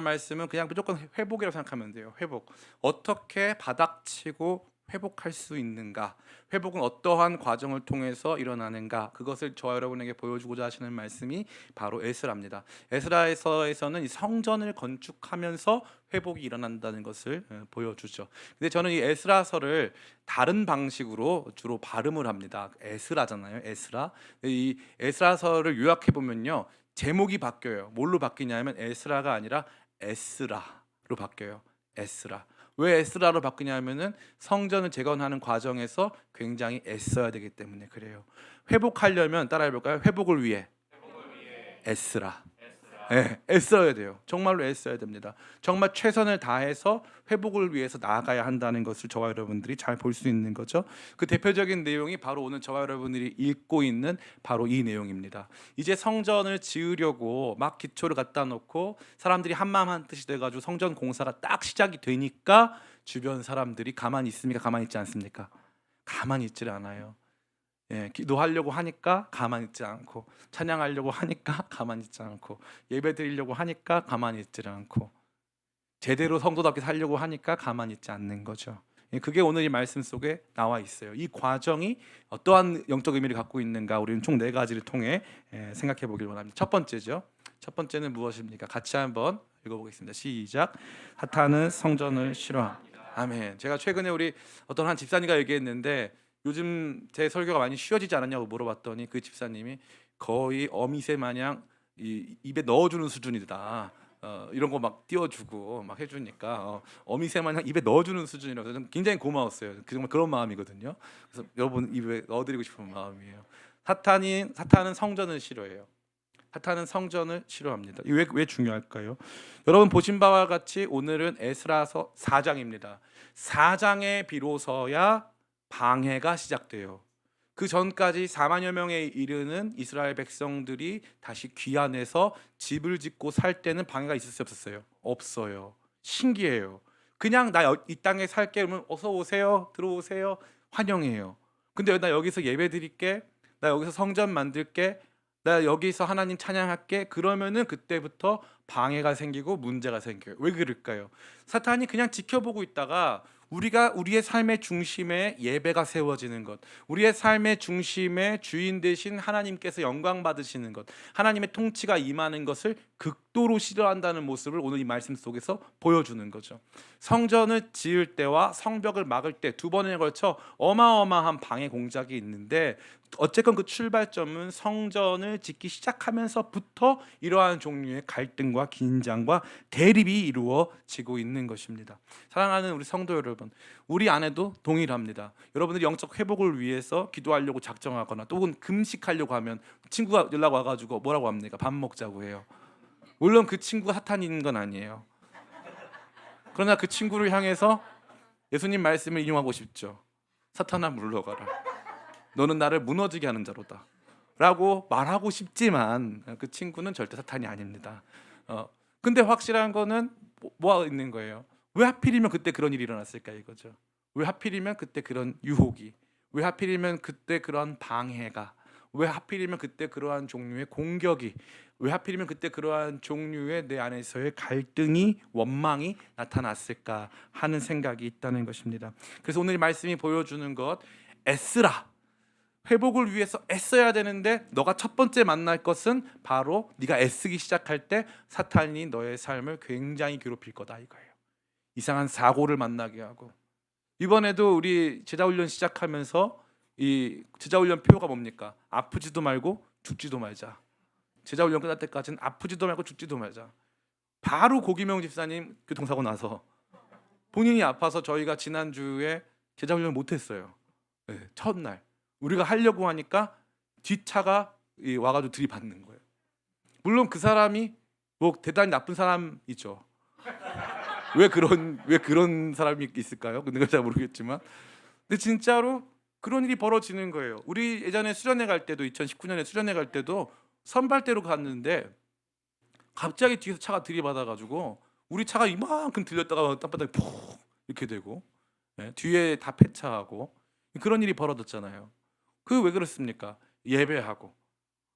말씀은 그냥 무조건 회복이라고 생각하면 돼요. 회복. 어떻게 바닥치고 회복할 수 있는가? 회복은 어떠한 과정을 통해서 일어나는가? 그것을 저와 여러분에게 보여주고자 하시는 말씀이 바로 에스라입니다. 에스라에서는 이 성전을 건축하면서 회복이 일어난다는 것을 보여주죠. 근데 저는 이 에스라서를 다른 방식으로 주로 발음을 합니다. 에스라잖아요. 에스라. 이 에스라서를 요약해 보면요. 제목이 바뀌어요. 뭘로 바뀌냐면 에스라가 아니라 에스라로 바뀌어요. 에스라. 왜 에스라로 바뀌냐면은 성전을 재건하는 과정에서 굉장히 애써야 되기 때문에 그래요. 회복하려면 따라해 볼까요? 회복을 위해 애쓰라. 예, 애써야 돼요. 정말로 애써야 됩니다. 정말 최선을 다해서 회복을 위해서 나아가야 한다는 것을 저와 여러분들이 잘 볼 수 있는 거죠. 그 대표적인 내용이 바로 오늘 저와 여러분들이 읽고 있는 바로 이 내용입니다. 이제 성전을 지으려고 막 기초를 갖다 놓고 사람들이 한마음 한뜻이 돼가지고 성전 공사가 딱 시작이 되니까 주변 사람들이 가만히 있습니까? 가만히 있지 않습니까? 가만히 있질 않아요. 예, 기도하려고 하니까 가만히 있지 않고, 찬양하려고 하니까 가만히 있지 않고, 예배 드리려고 하니까 가만히 있지 않고, 제대로 성도답게 살려고 하니까 가만히 있지 않는 거죠. 예, 그게 오늘 이 말씀 속에 나와 있어요. 이 과정이 어떠한 영적 의미를 갖고 있는가, 우리는 총 네 가지를 통해 생각해 보길 원합니다. 첫 번째죠. 첫 번째는 무엇입니까? 같이 한번 읽어보겠습니다. 시작. 사탄은 성전을 싫어합니다. 아멘. 제가 최근에 우리 어떤 한 집사님과 얘기했는데 요즘 제 설교가 많이 쉬워지지 않았냐고 물어봤더니 그 집사님이 거의 어미새 마냥 입에 넣어주는 수준이다. 이런 거 막 띄워주고 막 해주니까 어미새 마냥 입에 넣어주는 수준이라서 좀 굉장히 고마웠어요. 정말 그런 마음이거든요. 그래서 여러분 입에 넣어드리고 싶은 마음이에요. 사탄은 성전을 싫어해요. 사탄은 성전을 싫어합니다. 왜 중요할까요? 여러분 보신 바와 같이 오늘은 에스라서 4장입니다. 4장에 비로소야 방해가 시작돼요. 그 전까지 4만여 명에 이르는 이스라엘 백성들이 다시 귀환해서 집을 짓고 살 때는 방해가 있을 수 없었어요. 없어요. 신기해요. 그냥 나 이 땅에 살게 그러면 어서 오세요. 들어오세요. 환영해요. 근데 나 여기서 예배 드릴게. 나 여기서 성전 만들게. 나 여기서 하나님 찬양할게. 그러면은 그때부터 방해가 생기고 문제가 생겨요. 왜 그럴까요? 사탄이 그냥 지켜보고 있다가 우리의 삶의 중심에 예배가 세워지는 것, 우리의 삶의 중심에 주인 되신 하나님께서 영광 받으시는 것, 하나님의 통치가 임하는 것을 극도로 싫어한다는 모습을 오늘 이 말씀 속에서 보여주는 거죠. 성전을 지을 때와 성벽을 막을 때 두 번에 걸쳐 어마어마한 방해 공작이 있는데 어쨌건 그 출발점은 성전을 짓기 시작하면서부터 이러한 종류의 갈등과 긴장과 대립이 이루어지고 있는 것입니다. 사랑하는 우리 성도 여러분, 우리 안에도 동일합니다. 여러분들이 영적 회복을 위해서 기도하려고 작정하거나 또 혹은 금식하려고 하면 친구가 연락 와가지고 뭐라고 합니까? 밥 먹자고 해요. 물론 그 친구가 사탄인 건 아니에요. 그러나 그 친구를 향해서 예수님 말씀을 인용하고 싶죠. 사탄아 물러가라. 너는 나를 무너지게 하는 자로다. 라고 말하고 싶지만 그 친구는 절대 사탄이 아닙니다. 근데 확실한 거는 뭐가 있는 거예요. 왜 하필이면 그때 그런 일이 일어났을까 이거죠. 왜 하필이면 그때 그런 유혹이, 왜 하필이면 그때 그런 방해가, 왜 하필이면 그때 그러한 종류의 공격이, 왜 하필이면 그때 그러한 종류의 내 안에서의 갈등이, 원망이 나타났을까 하는 생각이 있다는 것입니다. 그래서 오늘 이 말씀이 보여주는 것, 애쓰라. 회복을 위해서 애써야 되는데 너가 첫 번째 만날 것은 바로 네가 애쓰기 시작할 때 사탄이 너의 삶을 굉장히 괴롭힐 거다 이거예요. 이상한 사고를 만나게 하고, 이번에도 우리 제자훈련 시작하면서 이 제자훈련 표가 뭡니까? 아프지도 말고 죽지도 말자. 제자훈련 끝날 때까지는 아프지도 말고 죽지도 말자. 바로 고기명 집사님 교통사고 나서 본인이 아파서 저희가 지난주에 제자훈련 못했어요. 네, 첫날 우리가 하려고 하니까 뒷차가 와가지고 들이받는 거예요. 물론 그 사람이 뭐 대단히 나쁜 사람이죠. 왜 그런 사람이 있을까요? 근데 잘 모르겠지만, 근데 진짜로 그런 일이 벌어지는 거예요. 우리 예전에 수련회 갈 때도 2019년에 수련회 갈 때도 선발대로 갔는데 갑자기 뒤에서 차가 들이받아가지고 우리 차가 이만큼 들렸다가 땅바닥에 푹 이렇게 되고, 뒤에 다 폐차하고 그런 일이 벌어졌잖아요. 그 왜 그렇습니까? 예배하고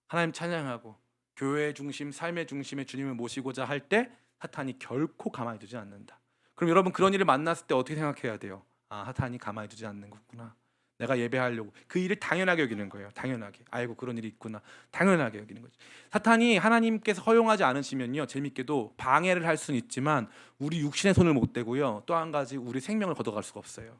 하나님 찬양하고 교회 중심, 삶의 중심에 주님을 모시고자 할 때 사탄이 결코 가만히 두지 않는다. 그럼 여러분 그런 일을 만났을 때 어떻게 생각해야 돼요? 아, 사탄이 가만히 두지 않는 거구나. 내가 예배하려고 그 일을 당연하게 여기는 거예요. 당연하게. 아이고 그런 일이 있구나. 당연하게 여기는 거죠. 사탄이 하나님께서 허용하지 않으시면요, 재밌게도 방해를 할 수는 있지만 우리 육신의 손을 못 대고요, 또 한 가지 우리 생명을 걷어갈 수가 없어요.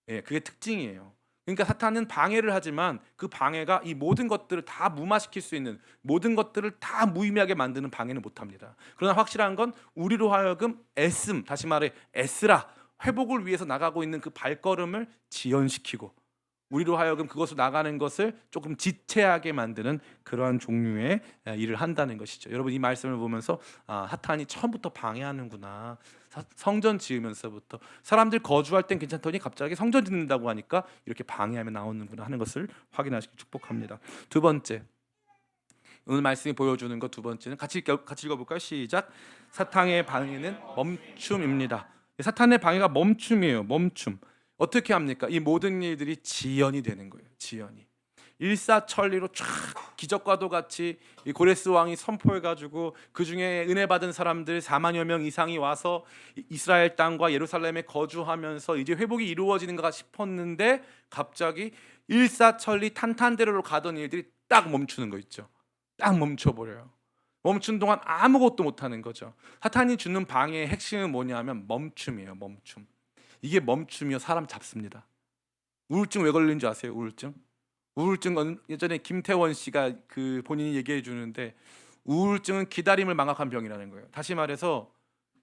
예, 그게 특징이에요. 그러니까 사탄은 방해를 하지만 그 방해가 이 모든 것들을 다 무마시킬 수 있는, 모든 것들을 다 무의미하게 만드는 방해는 못합니다. 그러나 확실한 건 우리로 하여금 애씀, 다시 말해 애쓰라, 회복을 위해서 나가고 있는 그 발걸음을 지연시키고 우리로 하여금 그것으로 나가는 것을 조금 지체하게 만드는 그러한 종류의 일을 한다는 것이죠. 여러분 이 말씀을 보면서 아, 사탄이 처음부터 방해하는구나. 성전 지으면서부터 사람들 거주할 땐 괜찮더니 갑자기 성전 짓는다고 하니까 이렇게 방해하며 나오는구나 하는 것을 확인하시기 축복합니다. 두 번째, 오늘 말씀이 보여주는 것 두 번째는 같이 읽어볼까요? 시작. 사탄의 방해는 멈춤입니다. 사탄의 방해가 멈춤이에요. 멈춤. 어떻게 합니까? 이 모든 일들이 지연이 되는 거예요. 지연이. 일사천리로 쫙 기적과도 같이 이 고레스 왕이 선포해가지고 그 중에 은혜 받은 사람들 4만여 명 이상이 와서 이스라엘 땅과 예루살렘에 거주하면서 이제 회복이 이루어지는가 싶었는데 갑자기 일사천리 탄탄대로로 가던 일들이 딱 멈추는 거 있죠. 딱 멈춰버려요. 멈춘 동안 아무것도 못하는 거죠. 사탄이 주는 방해의 핵심은 뭐냐면 멈춤이에요. 멈춤. 이게 멈춤이요 사람 잡습니다. 우울증 왜 걸리는 줄 아세요? 우울증은 예전에 김태원 씨가 그 본인이 얘기해 주는데 우울증은 기다림을 망각한 병이라는 거예요. 다시 말해서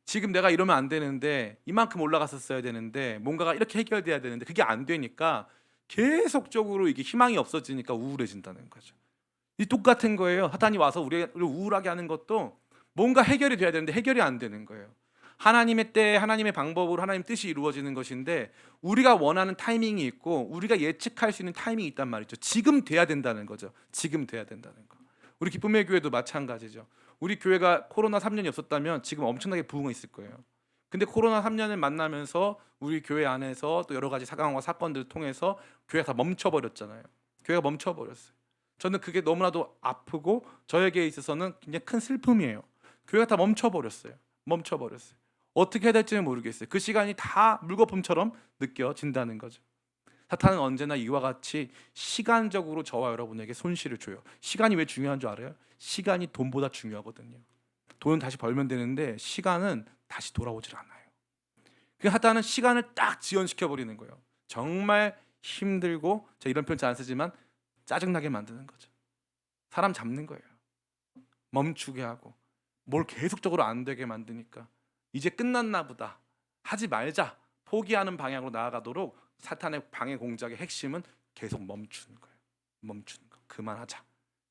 지금 내가 이러면 안 되는데 이만큼 올라갔었어야 되는데 뭔가가 이렇게 해결돼야 되는데 그게 안 되니까 계속적으로 이게 희망이 없어지니까 우울해진다는 거죠. 이 똑같은 거예요. 사탄이 와서 우리를 우울하게 하는 것도 뭔가 해결이 돼야 되는데 해결이 안 되는 거예요. 하나님의 때 하나님의 방법으로 하나님 뜻이 이루어지는 것인데 우리가 원하는 타이밍이 있고 우리가 예측할 수 있는 타이밍이 있단 말이죠. 지금 돼야 된다는 거죠. 지금 돼야 된다는 거. 우리 기쁨의 교회도 마찬가지죠. 우리 교회가 코로나 3년이 없었다면 지금 엄청나게 부흥했을 거예요. 근데 코로나 3년을 만나면서 우리 교회 안에서 또 여러 가지 상황과 사건들을 통해서 교회가 다 멈춰버렸잖아요. 교회가 멈춰버렸어요. 저는 그게 너무나도 아프고 저에게 있어서는 굉장히 큰 슬픔이에요. 교회가 다 멈춰버렸어요. 어떻게 해야 될지는 모르겠어요. 그 시간이 다 물거품처럼 느껴진다는 거죠. 사탄은 언제나 이와 같이 시간적으로 저와 여러분에게 손실을 줘요. 시간이 왜 중요한 줄 알아요? 시간이 돈보다 중요하거든요. 돈은 다시 벌면 되는데 시간은 다시 돌아오질 않아요. 그 사탄은 시간을 딱 지연시켜 버리는 거예요. 정말 힘들고 제가 이런 표현 잘 안 쓰지만 짜증나게 만드는 거죠. 사람 잡는 거예요. 멈추게 하고 뭘 계속적으로 안 되게 만드니까 이제 끝났나 보다, 하지 말자, 포기하는 방향으로 나아가도록 사탄의 방해 공작의 핵심은 계속 멈추는 거예요. 멈추는 거. 그만하자.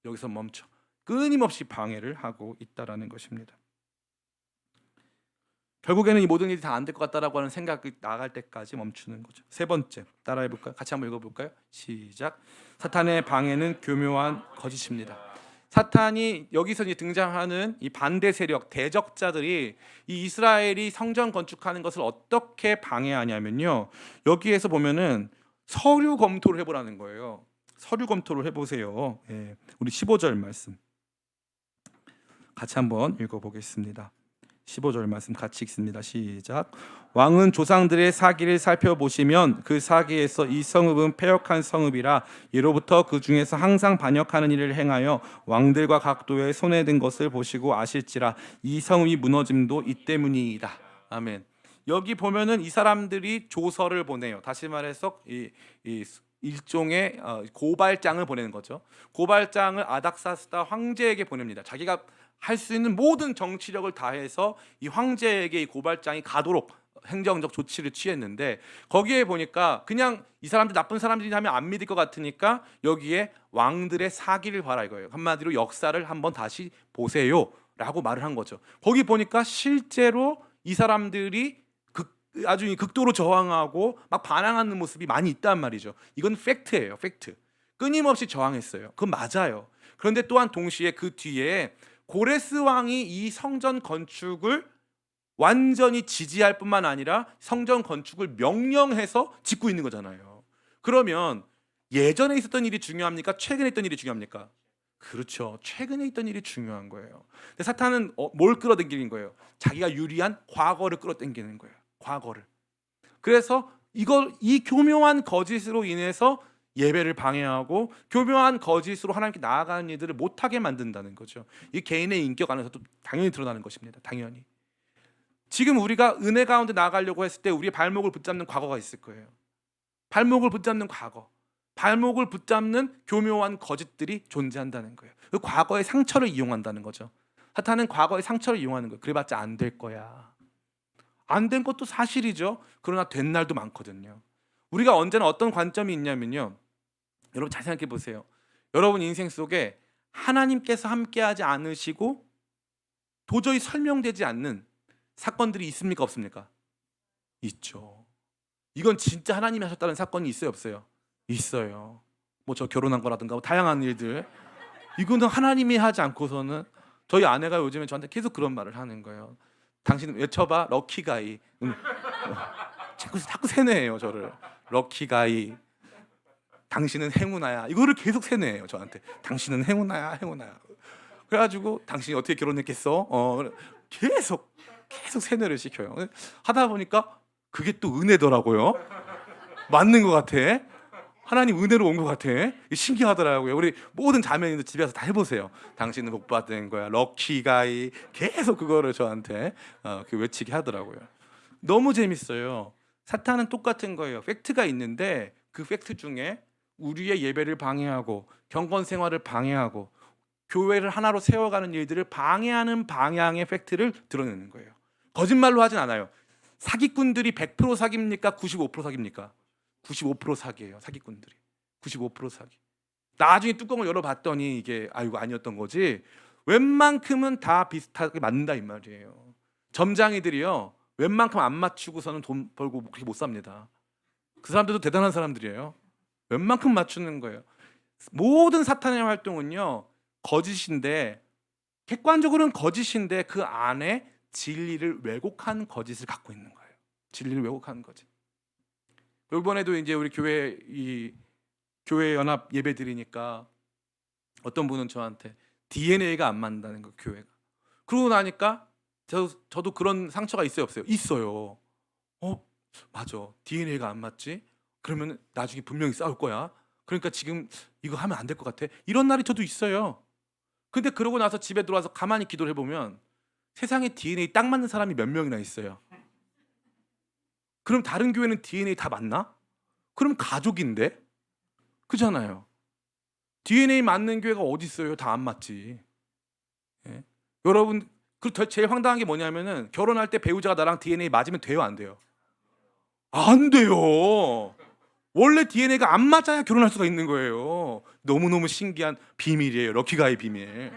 여기서 멈춰. 끊임없이 방해를 하고 있다라는 것입니다. 결국에는 이 모든 일이 다 안 될 것 같다라고 하는 생각이 나갈 때까지 멈추는 거죠. 세 번째, 따라해볼까요? 같이 한번 읽어볼까요? 시작. 사탄의 방해는 교묘한 거짓입니다. 사탄이 여기서 이제 등장하는 이 반대 세력, 대적자들이 이 이스라엘이 성전 건축하는 것을 어떻게 방해하냐면요, 여기에서 보면은 서류 검토를 해보라는 거예요. 서류 검토를 해보세요. 예, 우리 15절 말씀 같이 한번 읽어보겠습니다. 15절 말씀 같이 읽습니다. 시작. 왕은 조상들의 사기를 살펴보시면 그 사기에서 이 성읍은 패역한 성읍이라 예로부터 그 중에서 항상 반역하는 일을 행하여 왕들과 각도에 손에 든 것을 보시고 아실지라 이 성읍이 무너짐도 이 때문이이다. 아멘. 여기 보면은 이 사람들이 조서를 보내요. 다시 말해서 이 일종의 고발장을 보내는 거죠. 고발장을 아닥사스다 황제에게 보냅니다. 자기가 할 수 있는 모든 정치력을 다해서 이 황제에게 이 고발장이 가도록 행정적 조치를 취했는데 거기에 보니까 그냥 이 사람들 나쁜 사람들이 하면 안 믿을 것 같으니까 여기에 왕들의 사기를 봐라 이거예요. 한마디로 역사를 한번 다시 보세요라고 말을 한 거죠. 거기 보니까 실제로 이 사람들이 아주 극도로 저항하고 막 반항하는 모습이 많이 있단 말이죠. 이건 팩트예요. 팩트. 끊임없이 저항했어요. 그건 맞아요. 그런데 또한 동시에 그 뒤에 고레스 왕이 이 성전 건축을 완전히 지지할 뿐만 아니라 성전 건축을 명령해서 짓고 있는 거잖아요. 그러면 예전에 있었던 일이 중요합니까? 최근에 있던 일이 중요합니까? 그렇죠. 최근에 있던 일이 중요한 거예요. 근데 사탄은 뭘 끌어당기는 거예요? 자기가 유리한 과거를 끌어당기는 거예요. 과거를. 그래서 이 교묘한 거짓으로 인해서 예배를 방해하고 교묘한 거짓으로 하나님께 나아가는 일들을 못하게 만든다는 거죠. 이 개인의 인격 안에서도 당연히 드러나는 것입니다. 당연히. 지금 우리가 은혜 가운데 나아가려고 했을 때 우리의 발목을 붙잡는 과거가 있을 거예요. 발목을 붙잡는 과거, 발목을 붙잡는 교묘한 거짓들이 존재한다는 거예요. 그 과거의 상처를 이용한다는 거죠. 사탄은 과거의 상처를 이용하는 거예요. 그래봤자 안 될 거야. 안 된 것도 사실이죠. 그러나 된 날도 많거든요. 우리가 언제나 어떤 관점이 있냐면요. 여러분 잘 생각해 보세요. 여러분 인생 속에 하나님께서 함께하지 않으시고 도저히 설명되지 않는 사건들이 있습니까? 없습니까? 있죠. 이건 진짜 하나님이 하셨다는 사건이 있어요? 없어요? 있어요. 뭐 저 결혼한 거라든가 뭐 다양한 일들. 이거는 하나님이 하지 않고서는 저희 아내가 요즘에 저한테 계속 그런 말을 하는 거예요. 당신 외쳐봐 럭키가이. 자꾸 세뇌해요 저를. 럭키가이. 당신은 행운아야. 이거를 계속 세뇌해요 저한테. 당신은 행운아야 행운아야. 그래가지고 당신이 어떻게 결혼했겠어? 계속 세뇌를 시켜요. 하다 보니까 그게 또 은혜더라고요. 맞는 것 같아. 하나님 은혜로 온 것 같아. 신기하더라고요. 우리 모든 자매님들 집에서 다 해보세요. 당신은 복 받은 거야. 럭키가이. 계속 그거를 저한테 외치게 하더라고요. 너무 재밌어요. 사탄은 똑같은 거예요. 팩트가 있는데 그 팩트 중에 우리의 예배를 방해하고 경건 생활을 방해하고 교회를 하나로 세워가는 일들을 방해하는 방향의 팩트를 드러내는 거예요. 거짓말로 하진 않아요. 사기꾼들이 100% 사기입니까? 95% 사기입니까? 95% 사기예요. 사기꾼들이 95% 사기. 나중에 뚜껑을 열어봤더니 이게 이거 아니었던 거지. 웬만큼은 다 비슷하게 맞는다 이 말이에요. 점장이들이요. 웬만큼 안 맞추고서는 돈 벌고 그렇게 못 삽니다. 그 사람들도 대단한 사람들이에요. 웬만큼 맞추는 거예요. 모든 사탄의 활동은요. 거짓인데 객관적으로는 거짓인데 그 안에 진리를 왜곡한 거짓을 갖고 있는 거예요. 진리를 왜곡하는 거짓. 이번에도 이제 우리 교회 연합 예배 드리니까 어떤 분은 저한테 DNA가 안 맞는다는 거 교회가. 그러고 나니까 저도 그런 상처가 있어요 없어요? 있어요. 맞아. DNA가 안 맞지? 그러면 나중에 분명히 싸울 거야. 그러니까 지금 이거 하면 안 될 것 같아. 이런 날이 저도 있어요. 근데 그러고 나서 집에 들어와서 가만히 기도를 해보면 세상에 DNA 딱 맞는 사람이 몇 명이나 있어요. 그럼 다른 교회는 DNA 다 맞나? 그럼 가족인데? 그잖아요. DNA 맞는 교회가 어디 있어요? 다 안 맞지. 예? 여러분 제일 황당한 게 뭐냐면은 결혼할 때 배우자가 나랑 DNA 맞으면 돼요 안 돼요? 안 돼요. 원래 DNA가 안 맞아야 결혼할 수가 있는 거예요. 너무너무 신기한 비밀이에요. 럭키가이 비밀.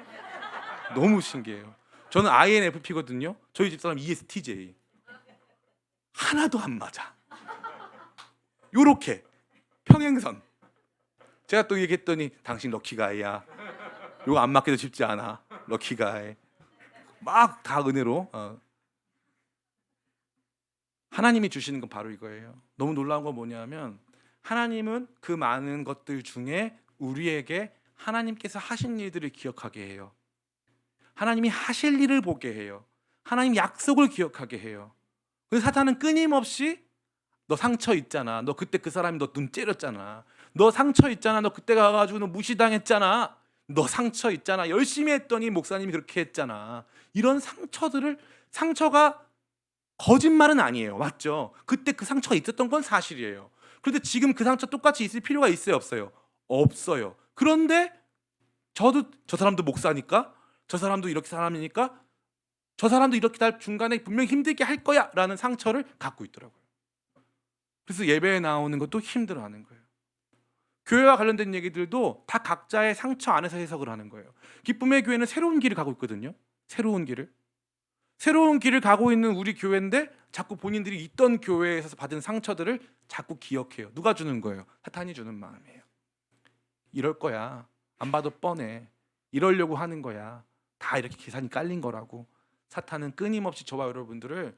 너무 신기해요. 저는 INFP거든요. 저희 집사람 ESTJ. 하나도 안 맞아. 요렇게 평행선. 제가 또 얘기했더니 당신 럭키가이야. 요거 안 맞기도 쉽지 않아. 럭키가이. 막 다 은혜로. 하나님이 주시는 건 바로 이거예요. 너무 놀라운 건 뭐냐면 하나님은 그 많은 것들 중에 우리에게 하나님께서 하신 일들을 기억하게 해요. 하나님이 하실 일을 보게 해요. 하나님 약속을 기억하게 해요. 그래서 사탄은 끊임없이 너 상처 있잖아. 너 그때 그 사람이 너 눈 째렸잖아. 너 상처 있잖아. 너 그때 가가지고 너 무시당했잖아. 너 상처 있잖아. 열심히 했더니 목사님이 그렇게 했잖아. 이런 상처가 거짓말은 아니에요. 맞죠? 그때 그 상처가 있었던 건 사실이에요. 그런데 지금 그 상처 똑같이 있을 필요가 있어요? 없어요? 없어요. 그런데 저도 저 사람도 목사니까 저 사람도 이렇게 사람이니까 저 사람도 이렇게 날 중간에 분명히 힘들게 할 거야 라는 상처를 갖고 있더라고요. 그래서 예배에 나오는 것도 힘들어하는 거예요. 교회와 관련된 얘기들도 다 각자의 상처 안에서 해석을 하는 거예요. 기쁨의 교회는 새로운 길을 가고 있거든요. 새로운 길을 가고 있는 우리 교회인데 자꾸 본인들이 있던 교회에서 받은 상처들을 자꾸 기억해요. 누가 주는 거예요? 사탄이 주는 마음이에요. 이럴 거야. 안 봐도 뻔해. 이러려고 하는 거야. 다 이렇게 계산이 깔린 거라고. 사탄은 끊임없이 저와 여러분들을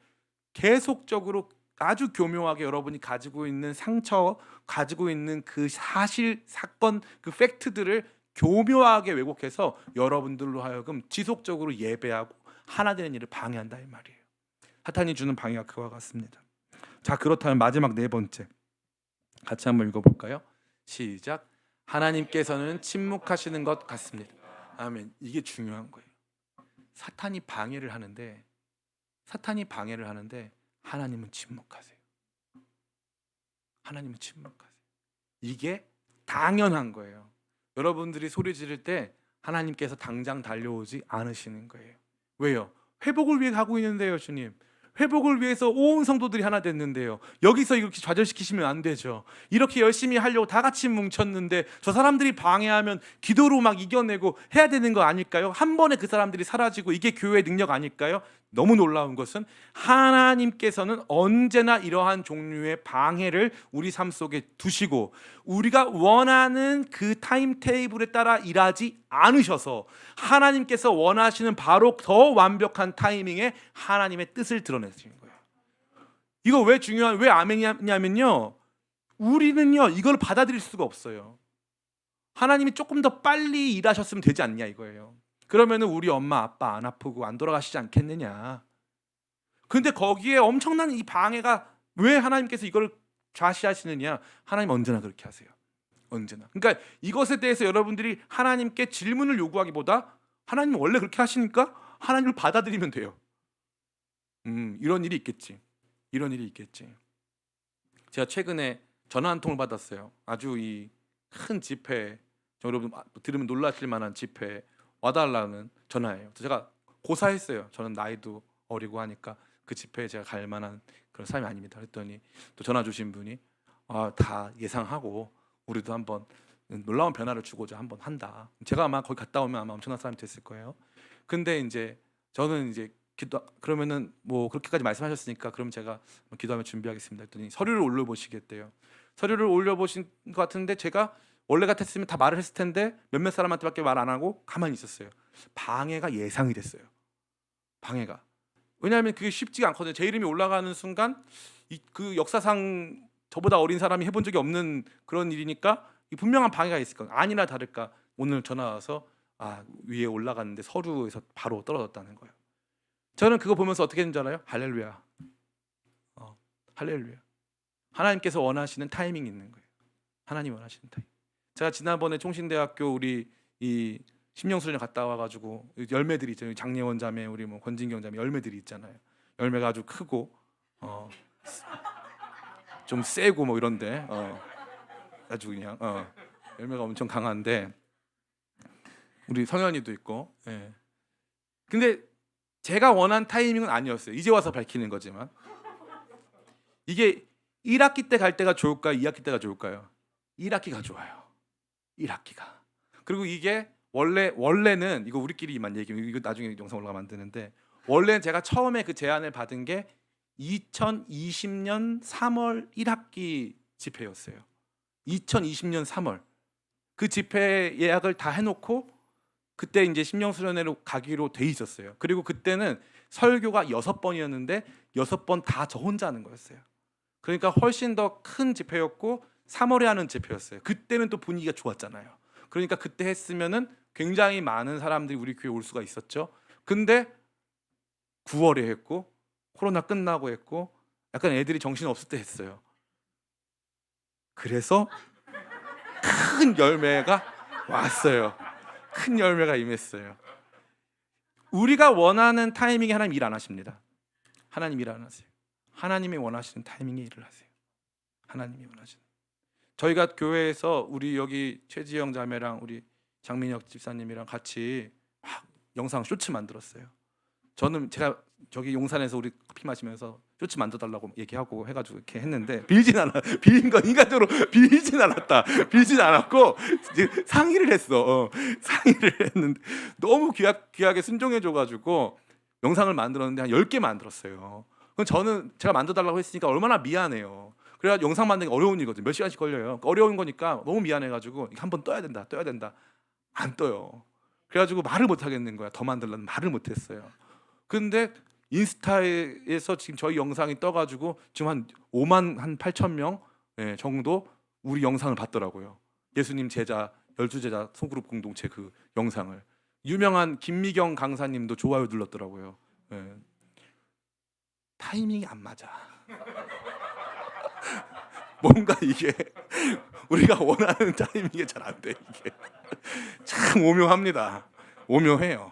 계속적으로 아주 교묘하게 여러분이 가지고 있는 상처, 가지고 있는 그 사실, 사건, 그 팩트들을 교묘하게 왜곡해서 여러분들로 하여금 지속적으로 예배하고 하나 되는 일을 방해한다 이 말이에요. 사탄이 주는 방해가 그와 같습니다. 자, 그렇다면 마지막 네 번째 같이 한번 읽어볼까요? 시작. 하나님께서는 침묵하시는 것 같습니다. 아멘. 이게 중요한 거예요. 사탄이 방해를 하는데 하나님은 침묵하세요. 하나님은 침묵하세요. 이게 당연한 거예요. 여러분들이 소리 지를 때 하나님께서 당장 달려오지 않으시는 거예요. 왜요? 회복을 위해 가고 있는데요, 주님. 회복을 위해서 온 성도들이 하나 됐는데요. 여기서 이렇게 좌절시키시면 안 되죠. 이렇게 열심히 하려고 다 같이 뭉쳤는데 저 사람들이 방해하면 기도로 막 이겨내고 해야 되는 거 아닐까요? 한 번에 그 사람들이 사라지고 이게 교회의 능력 아닐까요? 너무 놀라운 것은 하나님께서는 언제나 이러한 종류의 방해를 우리 삶 속에 두시고 우리가 원하는 그 타임테이블에 따라 일하지 않으셔서 하나님께서 원하시는 바로 더 완벽한 타이밍에 하나님의 뜻을 드러내시는 거예요. 이거 왜 아멘이냐면요, 우리는요 이걸 받아들일 수가 없어요. 하나님이 조금 더 빨리 일하셨으면 되지 않냐 이거예요. 그러면은 우리 엄마 아빠 안 아프고 안 돌아가시지 않겠느냐. 근데 거기에 엄청난 이 방해가 왜 하나님께서 이걸 좌시하시느냐. 하나님 언제나 그렇게 하세요. 언제나. 그러니까 이것에 대해서 여러분들이 하나님께 질문을 요구하기보다 하나님 원래 그렇게 하시니까 하나님을 받아들이면 돼요. 이런 일이 있겠지. 이런 일이 있겠지. 제가 최근에 전화 한 통을 받았어요. 아주 이 큰 집회, 여러분 들으면 놀라실 만한 집회 와달라는 전화예요. 제가 고사했어요. 저는 나이도 어리고 하니까 그 집회에 제가 갈 만한 그런 사람이 아닙니다. 그랬더니 또 전화 주신 분이 다 예상하고 우리도 한번 놀라운 변화를 주고자 한번 한다. 제가 아마 거기 갔다 오면 아마 엄청난 사람이 됐을 거예요. 근데 이제 저는 이제 그러면은 뭐 그렇게까지 말씀하셨으니까 그럼 제가 기도하며 준비하겠습니다. 했더니 서류를 올려보시겠대요. 서류를 올려보신 것 같은데 제가 원래 같았으면 다 말을 했을 텐데 몇몇 사람한테밖에 말 안 하고 가만히 있었어요. 방해가 예상이 됐어요. 방해가. 왜냐하면 그게 쉽지가 않거든요. 제 이름이 올라가는 순간 그 역사상 저보다 어린 사람이 해본 적이 없는 그런 일이니까 분명한 방해가 있을 거예요. 아니나 다를까 오늘 전화 와서 위에 올라갔는데 서류에서 바로 떨어졌다는 거예요. 저는 그거 보면서 어떻게 했는지 알아요? 할렐루야. 할렐루야. 하나님께서 원하시는 타이밍이 있는 거예요. 하나님 원하시는 타이밍. 제가 지난번에 총신대학교 우리 이 심령수련회 갔다 와가지고 열매들이 있잖아요. 장례원 자매, 우리 뭐 권진경 자매 열매들이 있잖아요. 열매가 아주 크고 좀 세고 뭐 이런데 아주 그냥 열매가 엄청 강한데 우리 성현이도 있고. 예. 근데 제가 원한 타이밍은 아니었어요. 이제 와서 밝히는 거지만 이게 1학기 때 갈 때가 좋을까요? 2학기 때가 좋을까요? 1학기가 좋아요. 1학기가. 그리고 이게 원래는 이거 우리끼리만 얘기하면 이거 나중에 영상 올라가면 안 되는데 원래는 제가 처음에 그 제안을 받은 게 2020년 3월 1학기 집회였어요. 2020년 3월 그 집회 예약을 다 해놓고 그때 이제 심령수련회로 가기로 돼 있었어요. 그리고 그때는 설교가 6번이었는데 6번 다 저 혼자 하는 거였어요. 그러니까 훨씬 더 큰 집회였고 3월에 하는 집회였어요. 그때는 또 분위기가 좋았잖아요. 그러니까 그때 했으면은 굉장히 많은 사람들이 우리 교회 올 수가 있었죠. 근데 9월에 했고 코로나 끝나고 했고 약간 애들이 정신 없을 때 했어요. 그래서 큰 열매가 왔어요. 큰 열매가 임했어요. 우리가 원하는 타이밍에 하나님 일 안 하십니다. 하나님 일 안 하세요. 하나님이 원하시는 타이밍에 일을 하세요. 하나님이 원하시는. 저희가 교회에서 우리 여기 최지영 자매랑 우리 장민혁 집사님이랑 같이 막 영상 쇼츠 만들었어요. 제가 저기 용산에서 우리 커피 마시면서 쇼츠 만들어달라고 얘기하고 해가지고 이렇게 했는데 빌진 인간적으로 빌진 않았고 상의를 했어. 상의를 했는데 너무 귀하게 순종해줘가지고 영상을 만들었는데 한 10개 만들었어요. 그럼 제가 만들어달라고 했으니까 얼마나 미안해요. 그래가지고 영상 만드는 게 어려운 일이거든요. 몇 시간씩 걸려요. 그러니까 어려운 거니까 너무 미안해가지고 한번 떠야 된다. 안 떠요. 그래가지고 말을 못 하겠는 거야. 더 만들려면 말을 못 했어요. 근데 인스타에서 지금 저희 영상이 떠가지고 지금 한 5만 한 8천 명 정도 우리 영상을 봤더라고요. 예수님 제자 열두제자 소그룹 공동체 그 영상을. 유명한 김미경 강사님도 좋아요 눌렀더라고요. 예. 타이밍이 안 맞아. 뭔가 이게 우리가 원하는 타이밍이 잘 안 돼. 이게 참 오묘합니다. 오묘해요.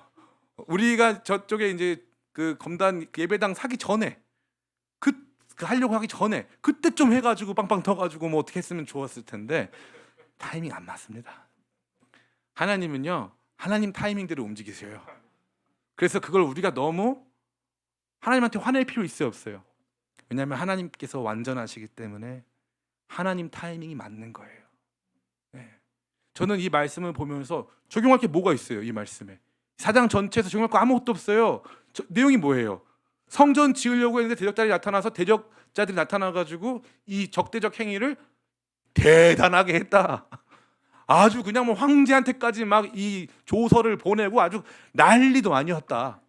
우리가 저쪽에 이제 그 검단 예배당 사기 전에 그 하려고 하기 전에 그때 좀 해가지고 빵빵 터가지고 뭐 어떻게 했으면 좋았을 텐데 타이밍 안 맞습니다. 하나님은요 하나님 타이밍대로 움직이세요. 그래서 그걸 우리가 너무 하나님한테 화낼 필요 있어요 없어요? 왜냐하면 하나님께서 완전하시기 때문에 하나님 타이밍이 맞는 거예요. 네. 저는 이 말씀을 보면서 적용할 게 뭐가 있어요? 이 말씀에 4장 전체에서 적용할 거 아무것도 없어요. 내용이 뭐예요? 성전 지으려고 했는데 대적자들이 나타나가지고 이 적대적 행위를 대단하게 했다. 아주 그냥 뭐 황제한테까지 막 이 조서를 보내고 아주 난리도 아니었다.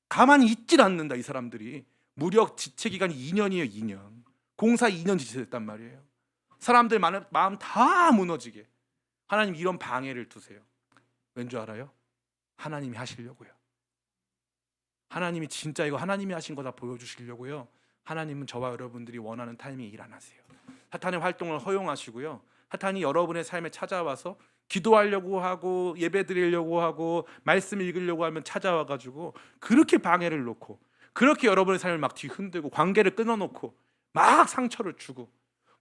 가만히 있질 않는다 이 사람들이. 무력 지체 기간이 2년이에요. 2년. 공사 2년 지체됐단 말이에요. 사람들 마음 다 무너지게. 하나님 이런 방해를 두세요. 왠 줄 알아요? 하나님이 하시려고요. 하나님이 진짜 이거 하나님이 하신 거다 보여주시려고요. 하나님은 저와 여러분들이 원하는 타이밍에 일 안 하세요. 사탄의 활동을 허용하시고요. 사탄이 여러분의 삶에 찾아와서 기도하려고 하고 예배 드리려고 하고 말씀 읽으려고 하면 찾아와가지고 그렇게 방해를 놓고 그렇게 여러분의 삶을 막 뒤흔들고 관계를 끊어놓고 막 상처를 주고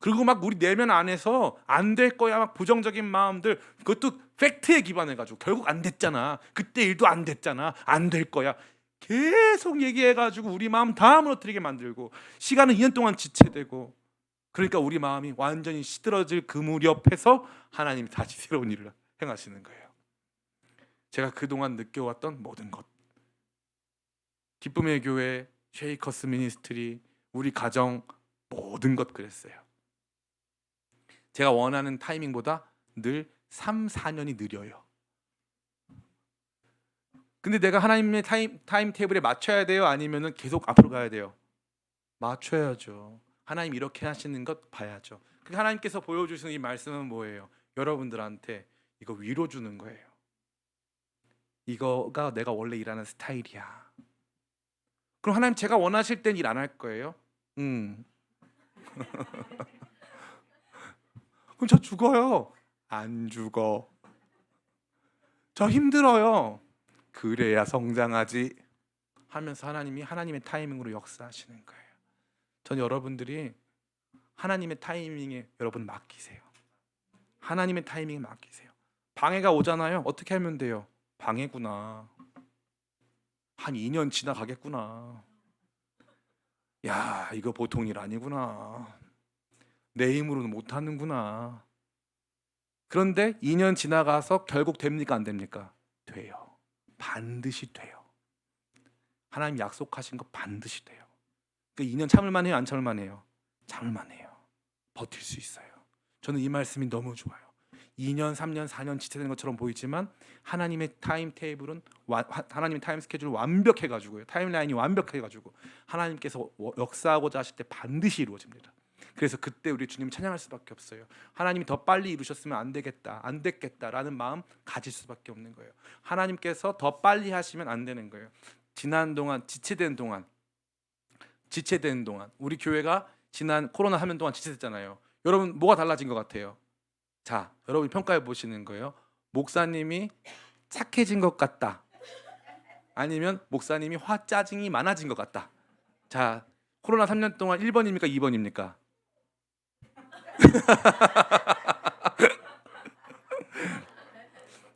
그리고 막 우리 내면 안에서 안 될 거야 막 부정적인 마음들 그것도 팩트에 기반해가지고 결국 안 됐잖아. 그때 일도 안 됐잖아. 안 될 거야. 계속 얘기해가지고 우리 마음 다 무너뜨리게 만들고 시간은 2년 동안 지체되고 그러니까 우리 마음이 완전히 시들어질 그 무렵에서 하나님이 다시 새로운 일을 행하시는 거예요. 제가 그동안 느껴왔던 모든 것 기쁨의 교회, 쉐이커스 미니스트리, 우리 가정 모든 것 그랬어요. 제가 원하는 타이밍보다 늘 3, 4년이 느려요. 근데 내가 하나님의 타임 테이블에 맞춰야 돼요? 아니면 계속 앞으로 가야 돼요? 맞춰야죠. 하나님 이렇게 하시는 것 봐야죠. 하나님께서 보여주시는 이 말씀은 뭐예요? 여러분들한테 이거 위로 주는 거예요. 이거가 내가 원래 일하는 스타일이야. 그럼 하나님 제가 원하실 땐 일 안 할 거예요? 그럼 저 죽어요. 안 죽어. 저 힘들어요. 그래야 성장하지 하면서 하나님이 하나님의 타이밍으로 역사하시는 거예요. 전 여러분들이 하나님의 타이밍에 여러분 맡기세요. 하나님의 타이밍에 맡기세요. 방해가 오잖아요. 어떻게 하면 돼요? 방해구나. 한 2년 지나가겠구나. 야, 이거 보통 일 아니구나. 내 힘으로는 못하는구나. 그런데 2년 지나가서 결국 됩니까? 안 됩니까? 돼요. 반드시 돼요. 하나님 약속하신 거 반드시 돼요. 그 2년 참을만 해요? 안 참을만 해요? 참을만 해요. 버틸 수 있어요. 저는 이 말씀이 너무 좋아요. 2년, 3년, 4년 지체되는 것처럼 보이지만 하나님의 타임 테이블은 하나님의 타임 스케줄은 완벽해가지고요. 타임라인이 완벽해가지고 하나님께서 역사하고자 하실 때 반드시 이루어집니다. 그래서 그때 우리 주님 찬양할 수밖에 없어요. 하나님이 더 빨리 이루셨으면 안 되겠다, 안 됐겠다라는 마음 가질 수밖에 없는 거예요. 하나님께서 더 빨리 하시면 안 되는 거예요. 지난 동안 지체된 동안 우리 교회가 지난 코로나 3년 동안 지체됐잖아요. 여러분 뭐가 달라진 것 같아요? 자, 여러분이 평가해 보시는 거예요. 목사님이 착해진 것 같다. 아니면 목사님이 화짜증이 많아진 것 같다. 자, 코로나 3년 동안 1번입니까? 2번입니까?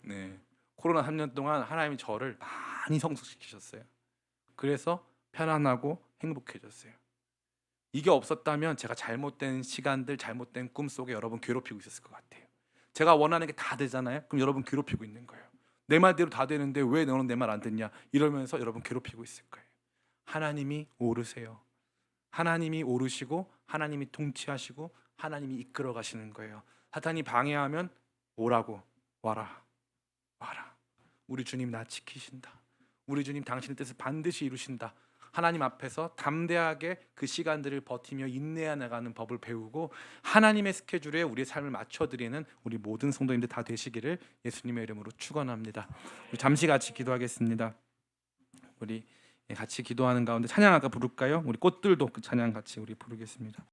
네. 코로나 3년 동안 하나님이 저를 많이 성숙시키셨어요. 그래서 편안하고 행복해졌어요. 이게 없었다면 제가 잘못된 시간들, 잘못된 꿈 속에 여러분 괴롭히고 있었을 것 같아요. 제가 원하는 게 다 되잖아요. 그럼 여러분 괴롭히고 있는 거예요. 내 말대로 다 되는데 왜 너는 내 말 안 듣냐? 이러면서 여러분 괴롭히고 있을 거예요. 하나님이 오르세요. 하나님이 오르시고 하나님이 통치하시고 하나님이 이끌어 가시는 거예요. 사탄이 방해하면 오라고 와라. 우리 주님 나 지키신다. 우리 주님 당신의 뜻을 반드시 이루신다. 하나님 앞에서 담대하게 그 시간들을 버티며 인내해 나가는 법을 배우고 하나님의 스케줄에 우리의 삶을 맞춰드리는 우리 모든 성도님들 다 되시기를 예수님의 이름으로 축원합니다. 우리 잠시 같이 기도하겠습니다. 우리 같이 기도하는 가운데 찬양 아까 부를까요? 우리 꽃들도 그 찬양 같이 우리 부르겠습니다.